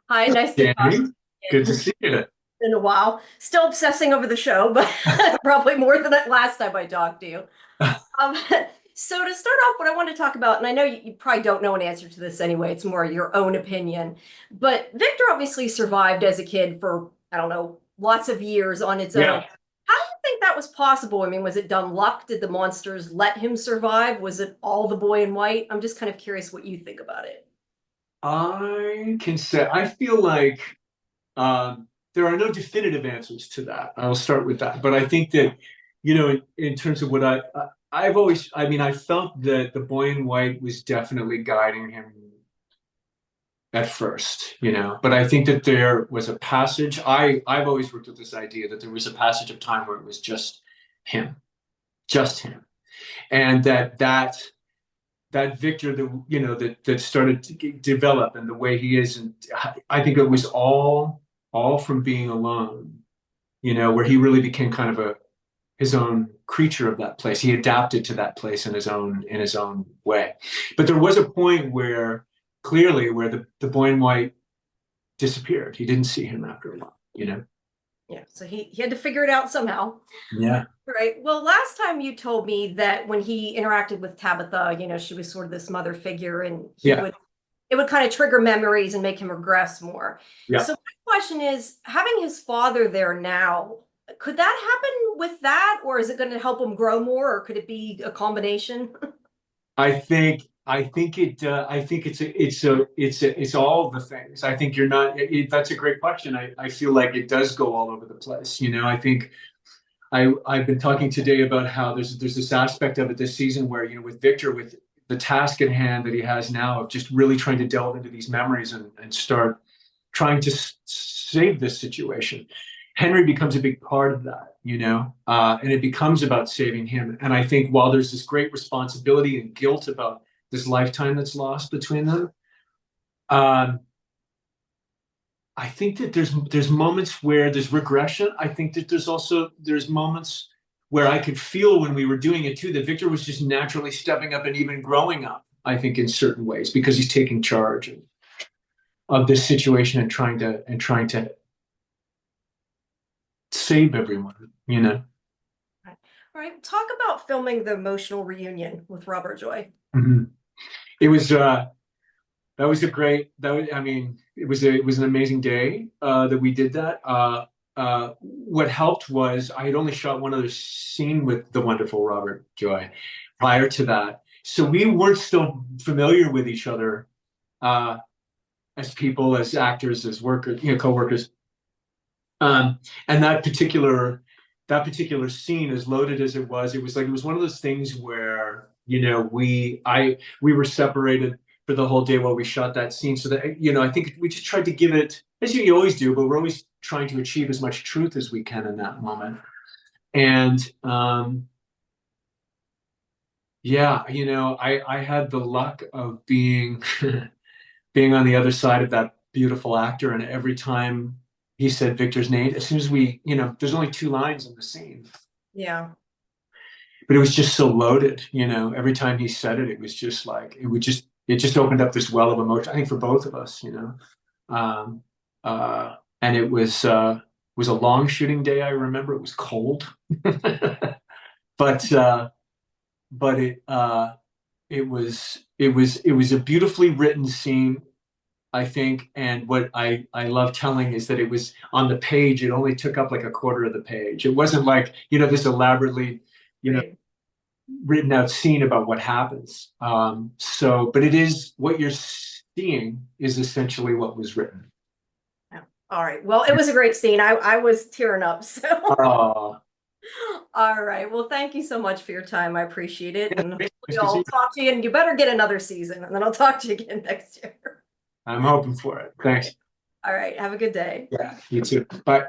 Hi, nice to talk to Danny, good to you see you. in a while. Still obsessing over the show, but probably more than that last time I talked to you. Um, so to start off, what I want to talk about, and I know you probably don't know an answer to this anyway, it's more your own opinion, but Victor obviously survived as a kid for, I don't know, lots of years on its own. Yeah, How do you think that was possible? I mean, was it dumb luck? Did the monsters let him survive? Was it all the boy in white? I'm just kind of curious what you think about it. I can say I feel like there are no definitive answers to that. I'll start with that, but I think that in terms of what I've always, I mean, I felt that the boy in white was definitely guiding him at first, but I think that there was a passage. I've always worked with this idea that there was a passage of time where it was him, just him, and that Victor that started to develop and the way he is, and I think it was all from being alone, where he really became kind of a his own creature of that place. He adapted to that place in his own way. But there was a point where clearly where the boy in white disappeared. He didn't see him after a while. Yeah, so he had to figure it out somehow. Yeah. Right. Well, last time you told me that when he interacted with Tabitha, she was sort of this mother figure and Yeah. it would kind of trigger memories and make him regress more. Yeah. So my question is, having his father there now, could that happen with that, or is it going to help him grow more, or could it be a combination? I think it's all the things. I think you're not. That's a great question. I feel like it does go all over the place. I think I've been talking today about how there's this aspect of it this season where with Victor, with the task at hand that he has now of just really trying to delve into these memories and start trying to save this situation. Henry becomes a big part of that, and it becomes about saving him. And I think while there's this great responsibility and guilt about this lifetime that's lost between them, um, I think that there's moments where there's regression. I think that there's moments where I could feel when we were doing it too that Victor was just naturally stepping up and even growing up. I think in certain ways because he's taking charge of this situation and trying to save everyone. All right. Talk about filming the emotional reunion with Robert Joy. Mm-hmm. It was that was a great that was I mean it was an amazing day that we did that. What helped was I had only shot one other scene with the wonderful Robert Joy prior to that, so we weren't still familiar with each other uh, as people, as actors, as workers, co-workers. And that particular scene, as loaded as it was like it was one of those things where we were separated for the whole day while we shot that scene. So that I think we just tried to give it as you always do, but we're always trying to achieve as much truth as we can in that moment. And yeah, I had the luck of being being on the other side of that beautiful actor, and every time he said Victor's name, as soon as there's only two lines in the scene, Yeah. but it was just so loaded. Every time he said it, it was just like it just opened up this well of emotion. I think for both of us, um, and it was a long shooting day. I remember it was cold, but but it was a beautifully written scene, I think. And what I love telling is that it was on the page. It only took up like a quarter of the page. It wasn't like this elaborately you know Right. written out scene about what happens. But it is what you're seeing is essentially what was written. Yeah. All right. Well, it was a great scene. I was tearing up. So, Uh, all right. Well, thank you so much for your time. I appreciate it. yeah, And hopefully nice to see I'll you. talk to you, and you better get another season, and then I'll talk to you again next year. I'm hoping for it. Thanks. All right. Have a good day. Yeah, you too. Bye.